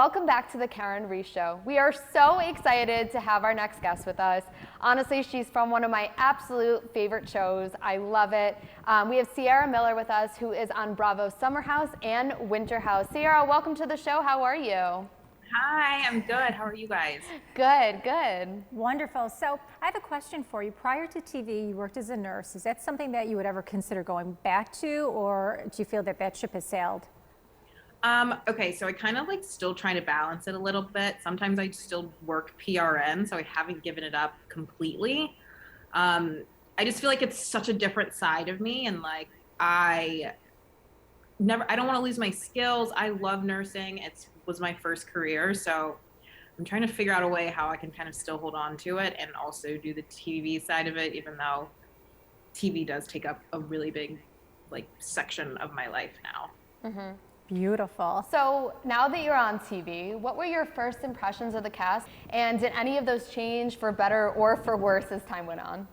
Welcome back to the Karyn and Reece Show. We are so excited to have our next guest with us. Honestly, she's from one of my absolute favorite shows. I love it. We have Ciara Miller with us, who is on Bravo's Summer House and Winter House. Ciara, welcome to the show. How are you? Hi, I'm good. How are you guys? Good, good. Wonderful. So I have a question for you. Prior to TV, you worked as a nurse. Is that something that you would ever consider going back to, or do you feel that that ship has sailed? Okay, so I kind of like still trying to balance it a little bit. Sometimes I still work PRN, so I haven't given it up completely. I just feel like it's such a different side of me, and like I don't want to lose my skills. I love nursing. It was my first career, so I'm trying to figure out a way how I can kind of still hold on to it and also do the TV side of it, even though TV does take up a really big like section of my life now. Mm-hmm. Beautiful. So now that you're on TV, what were your first impressions of the cast? And did any of those change for better or for worse as time went on?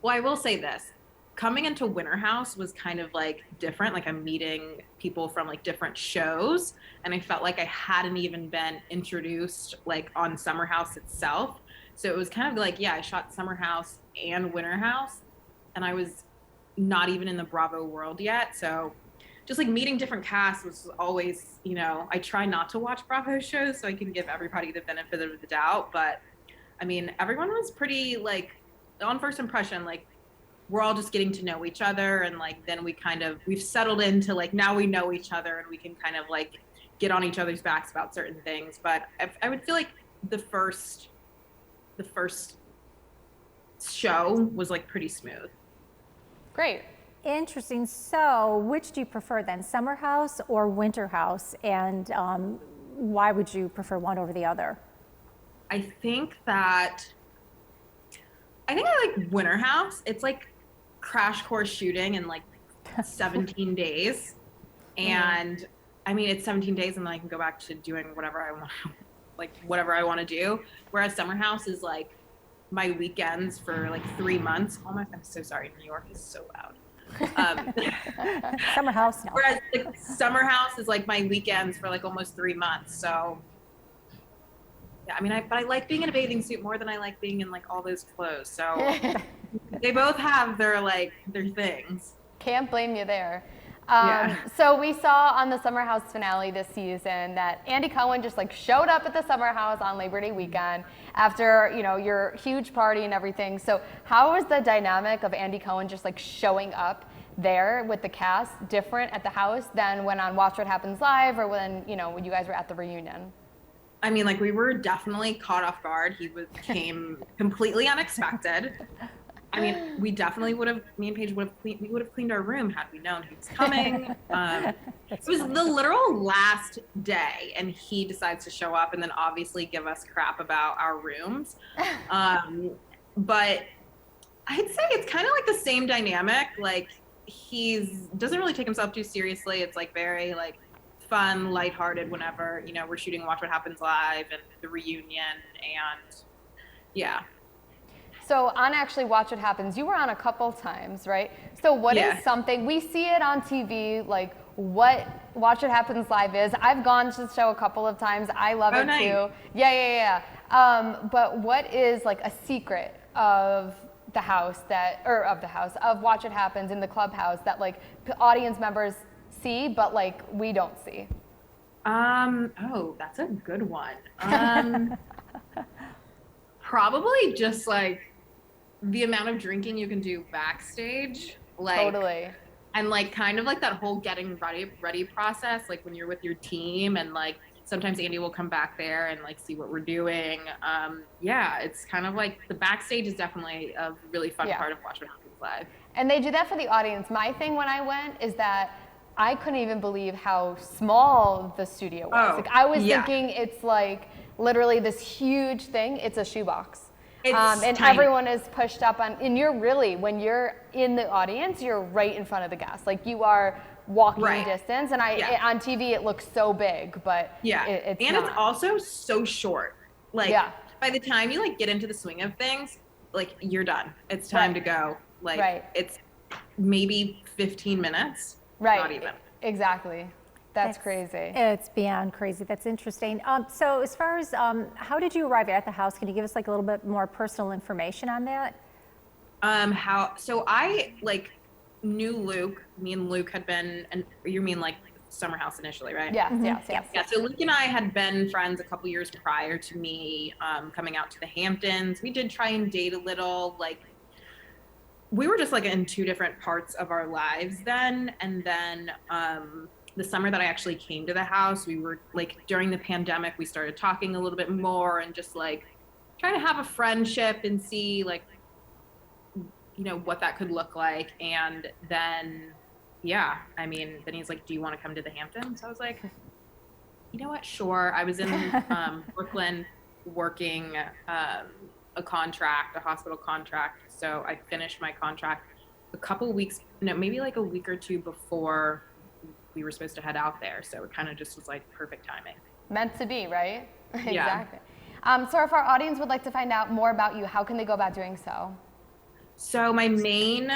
Well, I will say this. Coming into Winter House was kind of like different. Like I'm meeting people from like different shows, and I felt like I hadn't even been introduced like on Summer House itself. So it was kind of like, yeah, I shot Summer House and Winter House, and I was not even in the Bravo world yet. So just like meeting different casts was always, you know, I try not to watch Bravo shows so I can give everybody the benefit of the doubt. But I mean, everyone was pretty like on first impression, like we're all just getting to know each other. And like, then we've settled into like, now we know each other and we can kind of like get on each other's backs about certain things. But I would feel like the first show was like pretty smooth. Great. Interesting. So which do you prefer then, Summer House or Winter House? And why would you prefer one over the other? I think I like Winter House. It's like crash course shooting in like 17 days. And I mean, it's 17 days and then I can go back to doing whatever I want, like whatever I want to do. Whereas Summer House is like my weekends for like 3 months. I'm so sorry. New York is so loud. Summer House, no. Whereas like Summer House is like my weekends for like almost 3 months. So yeah, I mean, but I like being in a bathing suit more than I like being in like all those clothes. So they both have their things. Can't blame you there. Yeah. So we saw on the Summer House finale this season that Andy Cohen just like showed up at the Summer House on Labor Day weekend after, you know, your huge party and everything. So how was the dynamic of Andy Cohen just like showing up there with the cast different at the house than when on Watch What Happens Live or when, you know, when you guys were at the reunion? I mean, like we were definitely caught off guard. Came completely unexpected. I mean, we definitely me and Paige would have cleaned our room had we known he was coming. It was the literal last day, and he decides to show up and then obviously give us crap about our rooms. But I'd say it's kind of like the same dynamic. Like doesn't really take himself too seriously. It's like very like fun, lighthearted whenever, you know, we're shooting Watch What Happens Live and the reunion, and yeah. So on actually Watch What Happens, you were on a couple times, right? So what is something, we see it on TV, like what Watch What Happens Live is. I've gone to the show a couple of times. I love it nice. too. Yeah. But what is like a secret of the house of Watch What Happens in the clubhouse that like audience members see, but like we don't see? Oh, that's a good one. Probably just like the amount of drinking you can do backstage, like Totally. And like kind of like that whole getting ready process, like when you're with your team, and like sometimes Andy will come back there and like see what we're doing. Yeah, it's kind of like the backstage is definitely a really fun part of Watch What Happens Live. And they do that for the audience. My thing when I went is that I couldn't even believe how small the studio was. Like I was thinking it's like literally this huge thing. It's a shoebox. And tiny. Everyone is pushed up on, and you're really, when you're in the audience, you're right in front of the guests. Like you are walking distance, and on TV it looks so big, but it's not. It's also so short. Like by the time you like get into the swing of things, like you're done. It's time to go. Like it's maybe 15 minutes. Right. Not even. Exactly. That's crazy. It's beyond crazy. That's interesting. So as far as how did you arrive at the house? Can you give us like a little bit more personal information on that? So I like knew Luke. Me and Luke had been, and you mean like summer house initially, right? Yes, yes, yes. Yeah, so Luke and I had been friends a couple years prior to me coming out to the Hamptons. We did try and date a little, like we were just like in two different parts of our lives then. And then the summer that I actually came to the house, we were like during the pandemic, we started talking a little bit more and just like trying to have a friendship and see like, you know, what that could look like. And then yeah, I mean, then he's like, do you want to come to the Hamptons? I was like, you know what? Sure. I was in Brooklyn working a contract, a hospital contract. So I finished my contract a couple weeks, no, maybe like a week or two before we were supposed to head out there. So it kind of just was like perfect timing. Meant to be, right? Yeah. Exactly. So if our audience would like to find out more about you, how can they go about doing so? So my main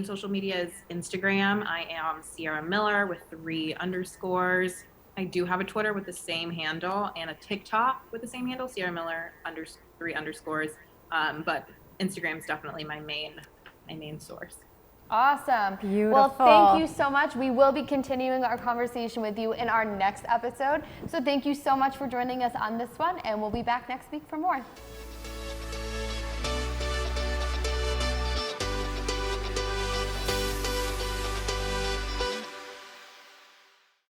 social media is Instagram. I am Ciara Miller with 3 underscores. I do have a Twitter with the same handle and a TikTok with the same handle, Ciara Miller 3 underscores. But Instagram is definitely my main source. Awesome. Beautiful. Well, thank you so much. We will be continuing our conversation with you in our next episode. So thank you so much for joining us on this one, and we'll be back next week for more.